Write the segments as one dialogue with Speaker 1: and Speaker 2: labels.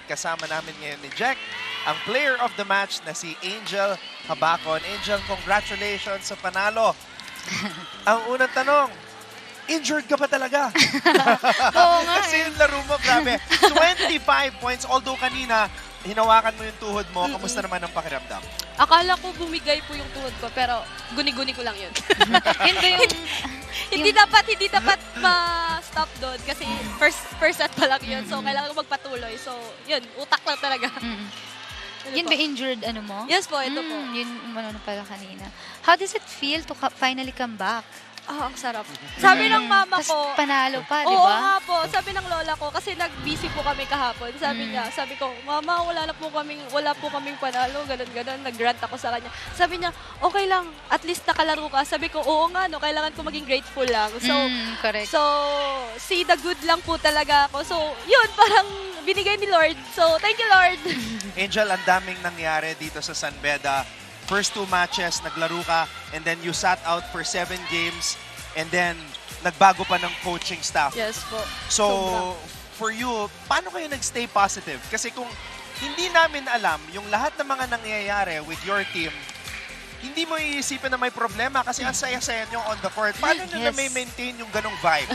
Speaker 1: kasama namin ngayon ni Jack, ang player of the match na si Angel Habacon. Angel, congratulations sa panalo. Ang unang tanong, injured ka ba talaga?
Speaker 2: Oo nga
Speaker 1: Kasi yung laro mo, grabe. 25 points, although kanina, hinawakan mo yung tuhod mo. Kamusta naman ang pakiramdam?
Speaker 3: Akala ko bumigay po yung tuhod ko, pero guni-guni ko lang yun.
Speaker 2: Hindi yung...
Speaker 3: hindi dapat ma-stop doon kasi first set pa lang yun. So, kailangan ko magpatuloy. So, yun, utak lang talaga. Ano
Speaker 2: Yun
Speaker 3: po?
Speaker 2: ba injured ano mo?
Speaker 3: Yes po, ito po.
Speaker 2: Yun umano na pala kanina. How does it feel to finally come back?
Speaker 3: Ah, ang sarap. Sabi ng mama
Speaker 2: Tas
Speaker 3: ko,
Speaker 2: panalo pa, di
Speaker 3: oo
Speaker 2: ba?
Speaker 3: nga po. Sabi ng lola ko, kasi nag-busy po kami kahapon. Sabi ko, Mama, wala po kaming panalo, ganun-ganun. Nag-grant ako sa kanya. Sabi niya, okay lang, at least nakalaro ka. Sabi ko, oo nga, no, kailangan ko maging grateful lang. So,
Speaker 2: correct.
Speaker 3: so, see the good lang po talaga ako. So, yun, parang binigay ni Lord. So, thank you, Lord.
Speaker 1: Angel, ang daming nangyari dito sa San Beda. First 2 matches, naglaro ka, and then you sat out for 7 games, and then nagbago pa ng coaching staff.
Speaker 3: Yes po.
Speaker 1: So,
Speaker 3: Sobra.
Speaker 1: for you, paano kayo nag-stay positive? Kasi kung hindi namin alam yung lahat ng mga nangyayari with your team, hindi mo iisipin na may problema kasi ang saya-saya nyo on the court. Paano nyo na
Speaker 2: Yes.
Speaker 1: may maintain yung ganong vibe?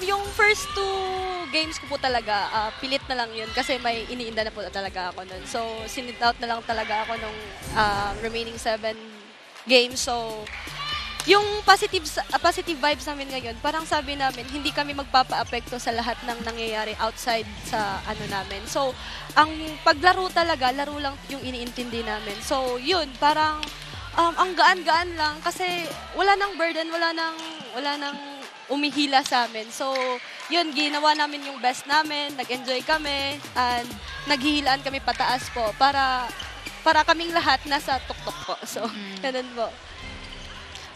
Speaker 3: Yung first 2 games ko po talaga, pilit na lang yun kasi may iniinda na po talaga ako nun. So, sinit out na lang talaga ako nung remaining 7 games. So, yung positive vibes namin ngayon, parang sabi namin, hindi kami magpapa-apekto sa lahat ng nangyayari outside sa ano namin. So, ang paglaro talaga, laro lang yung iniintindi namin. So, yun, parang ang gaan-gaan lang kasi wala nang burden, wala nang umihila sa amin. So, yun, ginawa namin yung best namin, nag-enjoy kami, and naghihilaan kami pataas po para kaming lahat nasa tuktok po. So, ganun po.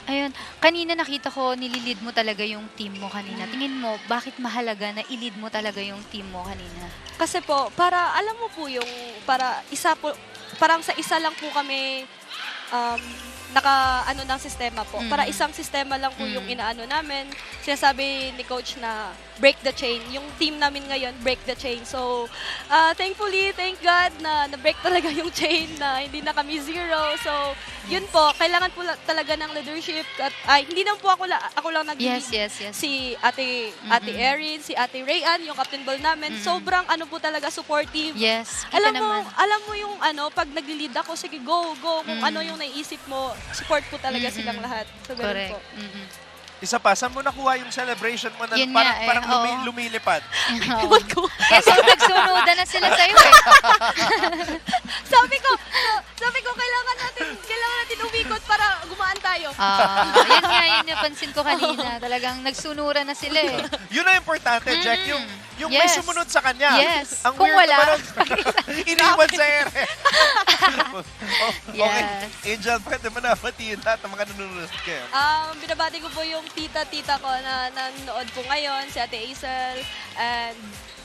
Speaker 2: Ayun, kanina nakita ko nililid mo talaga yung team mo kanina. Tingin mo, bakit mahalaga na ilid mo talaga yung team mo kanina?
Speaker 3: Kasi po, alam mo po yung, parang sa isa lang po kami ng sistema po. Para isang sistema lang po yung inaano namin. Sinasabi ni coach na break the chain. Yung team namin ngayon, break the chain. So, thankfully, thank God na na-break talaga yung chain na hindi na kami zero. So, yun po, kailangan po talaga ng leadership. At, hindi lang po ako lang nag-lead.
Speaker 2: Yes.
Speaker 3: Si Ate Erin, si Ate Rayan, yung captain ball namin. Sobrang po talaga supportive.
Speaker 2: Yes, kita naman.
Speaker 3: Alam mo yung pag nagli-lead ako, sige, go. Kung ano yung naisip mo, support po talaga silang lahat. So, ganun
Speaker 2: Correct.
Speaker 3: po.
Speaker 1: Isa pa, saan mo nakuha yung celebration mo na
Speaker 2: Yun
Speaker 1: parang
Speaker 2: nga eh, oo.
Speaker 1: lumilipad?
Speaker 3: Ewan ko.
Speaker 2: Yes, nagsunodan na sila sa'yo eh.
Speaker 3: sabi ko, kailangan natin umikot para gumaan tayo.
Speaker 2: Yan nga, yun napansin ko kanina. Talagang nagsunuran na sila eh.
Speaker 1: Yun ang importante, Jack. Yung may
Speaker 2: Yes.
Speaker 1: sumunod sa kanya.
Speaker 2: Yes.
Speaker 1: Ang
Speaker 2: Kung
Speaker 1: weird
Speaker 2: wala.
Speaker 1: naman iniwan sa ere. Okay.
Speaker 2: Yes.
Speaker 1: Angel, pwede mo na batiin lahat ng mga nanonood kayo.
Speaker 3: Binabati ko po yung tita ko na nanonood po ngayon, si Ate Aisel, and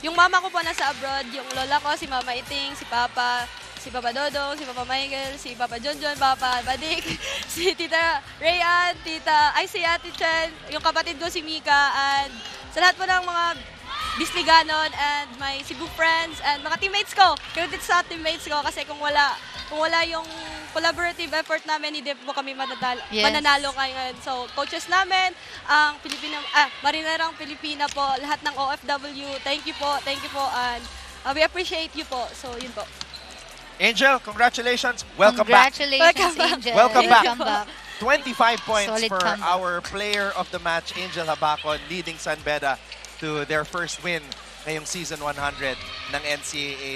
Speaker 3: yung mama ko po nasa abroad, yung lola ko, si Mama Iting, si Papa Dodong, si Papa Michael, si Papa Jonjon, Papa Badik, si Tita Rayan, si Ate Chen, yung kapatid ko si Mika, and sa lahat po ng mga Bisliganon and my Cebu friends and mga teammates ko. Credit sa teammates ko kasi kung wala yung collaborative effort namin, hindi po kami mananalo ngayon. So, coaches namin, ang Marinerang Pilipina po, lahat ng OFW, thank you po, and we appreciate you po. So, yun po.
Speaker 1: Angel, congratulations. Welcome back.
Speaker 2: Congratulations, Angel.
Speaker 1: Welcome back. 25 points
Speaker 2: Solid
Speaker 1: for
Speaker 2: comeback.
Speaker 1: our player of the match, Angel Habacon, leading San Beda to their first win ngayong season 100 ng NCAA.